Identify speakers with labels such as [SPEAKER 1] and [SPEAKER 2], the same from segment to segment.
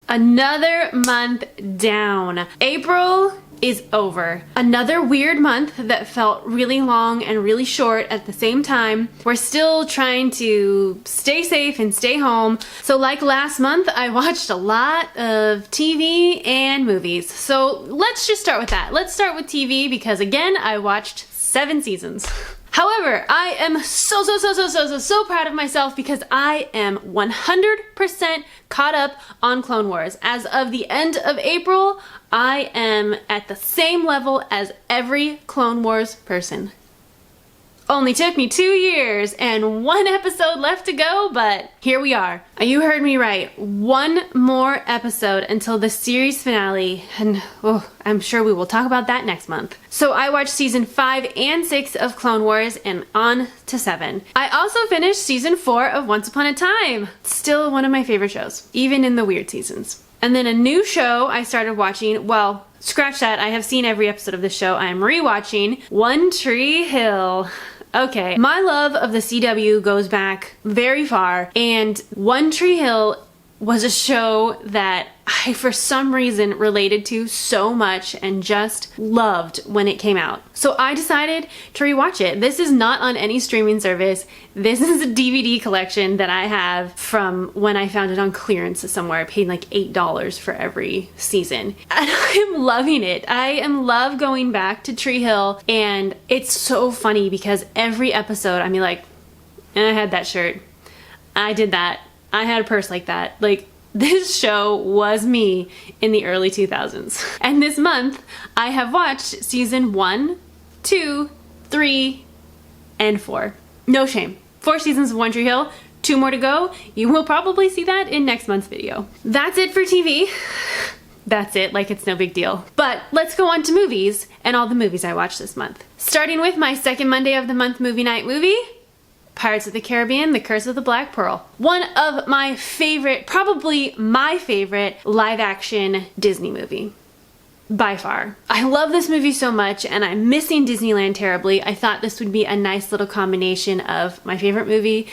[SPEAKER 1] Another month down. April is over. Another weird month that felt really long and really short at the same time. We're still trying to stay safe and stay home. So like last month, I watched a lot of TV and movies. So let's just start with that. Let's start with TV because again, I watched 7 seasons. However, I am so proud of myself because I am 100% caught up on Clone Wars. As of the end of April, I am at the same level as every Clone Wars person. Only took me 2 years and 1 episode left to go, but here we are. You heard me right. 1 more episode until the series finale, and I'm sure we will talk about that next month. So I watched season 5 and 6 of Clone Wars and on to 7. I also finished season 4 of Once Upon a Time. Still one of my favorite shows, even in the weird seasons. And then a new show I started watching, well, scratch that, I have seen every episode of the show. I am rewatching One Tree Hill. Okay, my love of the CW goes back very far, and One Tree Hill was a show that I, for some reason, related to so much and just loved when it came out. So I decided to rewatch it. This is not on any streaming service. This is a DVD collection that I have from when I found it on clearance somewhere. I paid like $8 for every season. And I am loving it. I love going back to Tree Hill, and it's so funny because every episode, I mean, like, and I had that shirt. I did that. I had a purse like that. Like, this show was me in the early 2000s. And this month, I have watched season 1, 2, 3, and 4. No shame. 4 seasons of One Tree Hill, 2 more to go. You will probably see that in next month's video. That's it for TV. That's it, like it's no big deal. But let's go on to movies and all the movies I watched this month. Starting with my second Monday of the month movie night movie, Pirates of the Caribbean, The Curse of the Black Pearl. One of my favorite, probably my favorite live action Disney movie. By far. I love this movie so much and I'm missing Disneyland terribly. I thought this would be a nice little combination of my favorite movie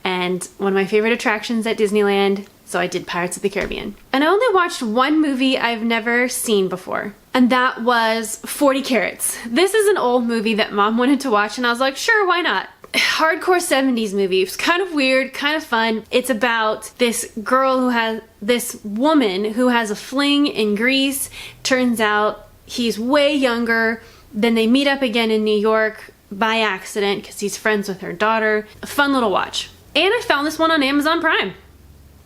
[SPEAKER 1] and one of my favorite attractions at Disneyland. So I did Pirates of the Caribbean. And I only watched one movie I've never seen before, and that was 40 Carats. This is an old movie that Mom wanted to watch and I was like, sure, why not? Hardcore 70s movie. It's kind of weird, kind of fun. It's about this girl who has, this woman who has a fling in Greece. Turns out he's way younger. Then they meet up again in New York by accident because he's friends with her daughter. A fun little watch. And I found this one on Amazon Prime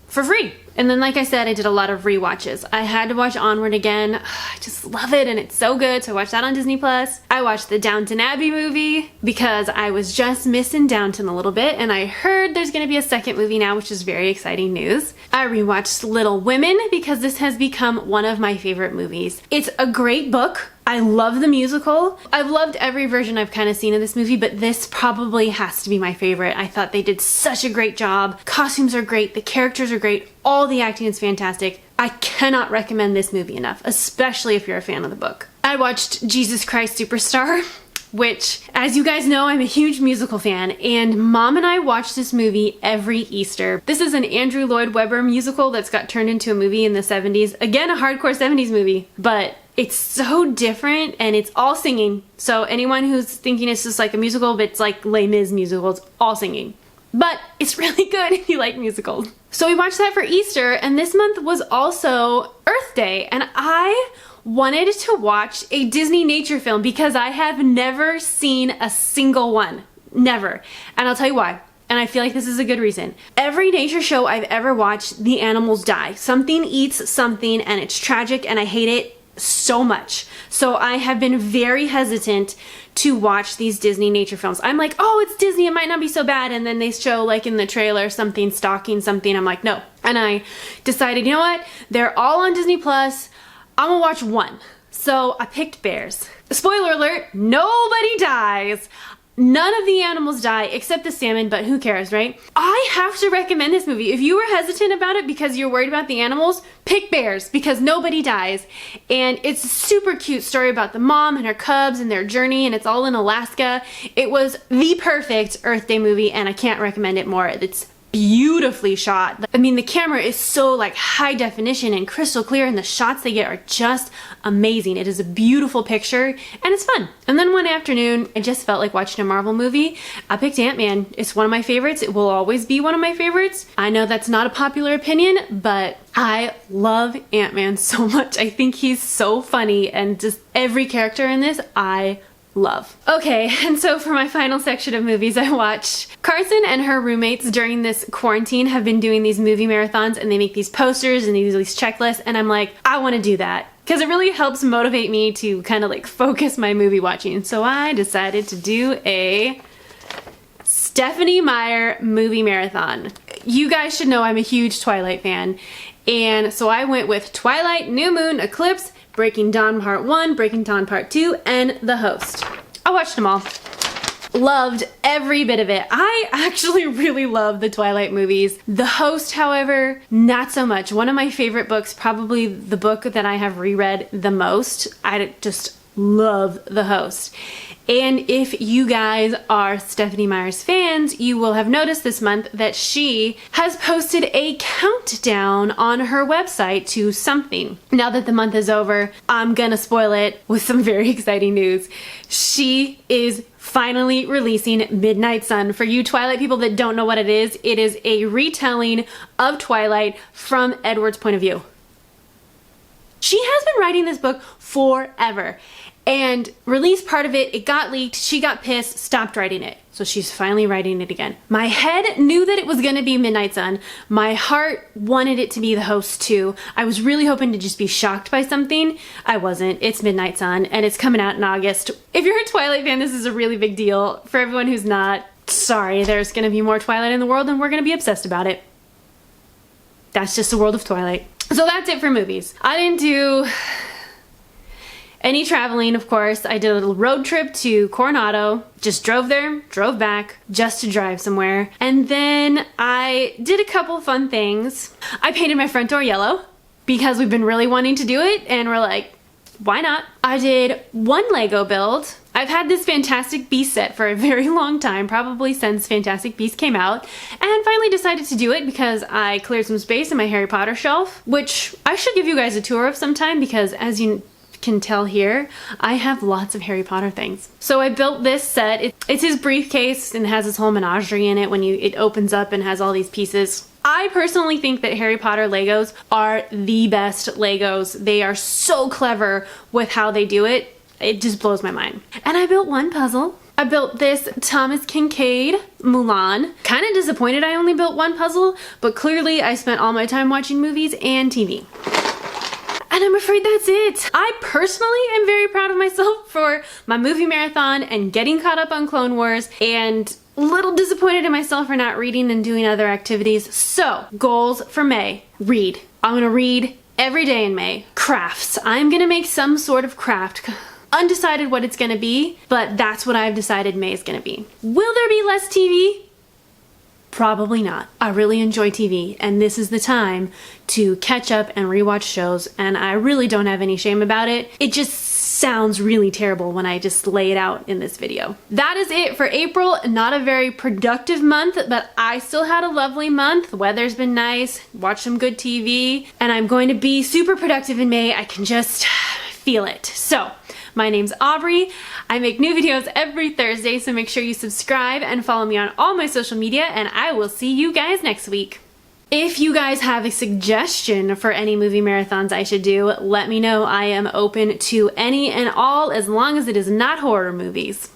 [SPEAKER 1] for free. And then, like I said, I did a lot of rewatches. I had to watch Onward again. I just love it and it's so good. So I watched that on Disney+. I watched the Downton Abbey movie because I was just missing Downton a little bit, and I heard there's gonna be a second movie now, which is very exciting news. I rewatched Little Women because this has become one of my favorite movies. It's a great book. I love the musical. I've loved every version I've kind of seen of this movie, but this probably has to be my favorite. I thought they did such a great job. Costumes are great, the characters are great, all the acting is fantastic. I cannot recommend this movie enough, especially if you're a fan of the book. I watched Jesus Christ Superstar, which, as you guys know, I'm a huge musical fan, and Mom and I watch this movie every Easter. This is an Andrew Lloyd Webber musical that's got turned into a movie in the 70s. Again, a hardcore 70s movie, but it's so different and it's all singing. So anyone who's thinking it's just like a musical, but it's like Les Mis musical, it's all singing. But it's really good if you like musicals. So we watched that for Easter, and this month was also Earth Day, and I wanted to watch a Disney nature film because I have never seen a single one. Never. And I'll tell you why. And I feel like this is a good reason. Every nature show I've ever watched, the animals die. Something eats something and it's tragic and I hate it so much. So I have been very hesitant to watch these Disney nature films. I'm like, oh, it's Disney, it might not be so bad. And then they show like in the trailer something stalking something. I'm like, no. And I decided, you know what? They're all on Disney Plus. I'm gonna watch one. So I picked Bears. Spoiler alert, nobody dies. None of the animals die except the salmon, but who cares, right? I have to recommend this movie. If you were hesitant about it because you're worried about the animals, pick Bears because nobody dies. And it's a super cute story about the mom and her cubs and their journey, and it's all in Alaska. It was the perfect Earth Day movie and I can't recommend it more. It's beautifully shot. I mean, the camera is so like high definition and crystal clear, and the shots they get are just amazing. It is a beautiful picture and it's fun. And then one afternoon, I just felt like watching a Marvel movie. I picked Ant-Man. It's one of my favorites. It will always be one of my favorites. I know that's not a popular opinion, but I love Ant-Man so much. I think he's so funny, and just every character in this, I love. Okay, and so for my final section of movies I watched, Carson and her roommates during this quarantine have been doing these movie marathons, and they make these posters and these checklists, and I'm like, I want to do that. Because it really helps motivate me to kind of like focus my movie watching. So I decided to do a Stephenie Meyer movie marathon. You guys should know I'm a huge Twilight fan. And so I went with Twilight, New Moon, Eclipse, Breaking Dawn Part 1, Breaking Dawn Part 2, and The Host. I watched them all. Loved every bit of it. I actually really love the Twilight movies. The Host, however, not so much. One of my favorite books, probably the book that I have reread the most. I just love The Host. And if you guys are Stephenie Meyer's fans, you will have noticed this month that she has posted a countdown on her website to something. Now that the month is over, I'm gonna spoil it with some very exciting news. She is finally releasing Midnight Sun. For you Twilight people that don't know what it is a retelling of Twilight from Edward's point of view. She has been writing this book forever. And released part of it, it got leaked, she got pissed, stopped writing it. So she's finally writing it again. My head knew that it was gonna be Midnight Sun. My heart wanted it to be The Host too. I was really hoping to just be shocked by something. I wasn't. It's Midnight Sun, and it's coming out in August. If you're a Twilight fan, this is a really big deal. For everyone who's not, sorry, there's gonna be more Twilight in the world and we're gonna be obsessed about it. That's just the world of Twilight. So that's it for movies. I didn't do any traveling, of course. I did a little road trip to Coronado, just drove there, drove back, just to drive somewhere. And then I did a couple fun things. I painted my front door yellow because we've been really wanting to do it, and we're like, why not? I did one Lego build. I've had this Fantastic Beasts set for a very long time, probably since Fantastic Beasts came out, and finally decided to do it because I cleared some space in my Harry Potter shelf, which I should give you guys a tour of sometime, because as you can tell here, I have lots of Harry Potter things. So I built this set. It's his briefcase and has his whole menagerie in it when it opens up and has all these pieces. I personally think that Harry Potter Legos are the best Legos. They are so clever with how they do it. It just blows my mind. And I built one puzzle. I built this Thomas Kincaid Mulan. Kind of disappointed I only built one puzzle, but clearly I spent all my time watching movies and TV. And I'm afraid that's it. I personally am very proud of myself for my movie marathon and getting caught up on Clone Wars, and a little disappointed in myself for not reading and doing other activities. So, goals for May. Read. I'm gonna read every day in May. Crafts. I'm gonna make some sort of craft. Undecided what it's gonna be, but that's what I've decided May is gonna be. Will there be less TV? Probably not. I really enjoy TV, and this is the time to catch up and rewatch shows, and I really don't have any shame about it. It just sounds really terrible when I just lay it out in this video. That is it for April. Not a very productive month, but I still had a lovely month. The weather's been nice, watched some good TV, and I'm going to be super productive in May. I can just feel it. So, my name's Aubrey. I make new videos every Thursday, so make sure you subscribe and follow me on all my social media, and I will see you guys next week. If you guys have a suggestion for any movie marathons I should do, let me know. I am open to any and all as long as it is not horror movies.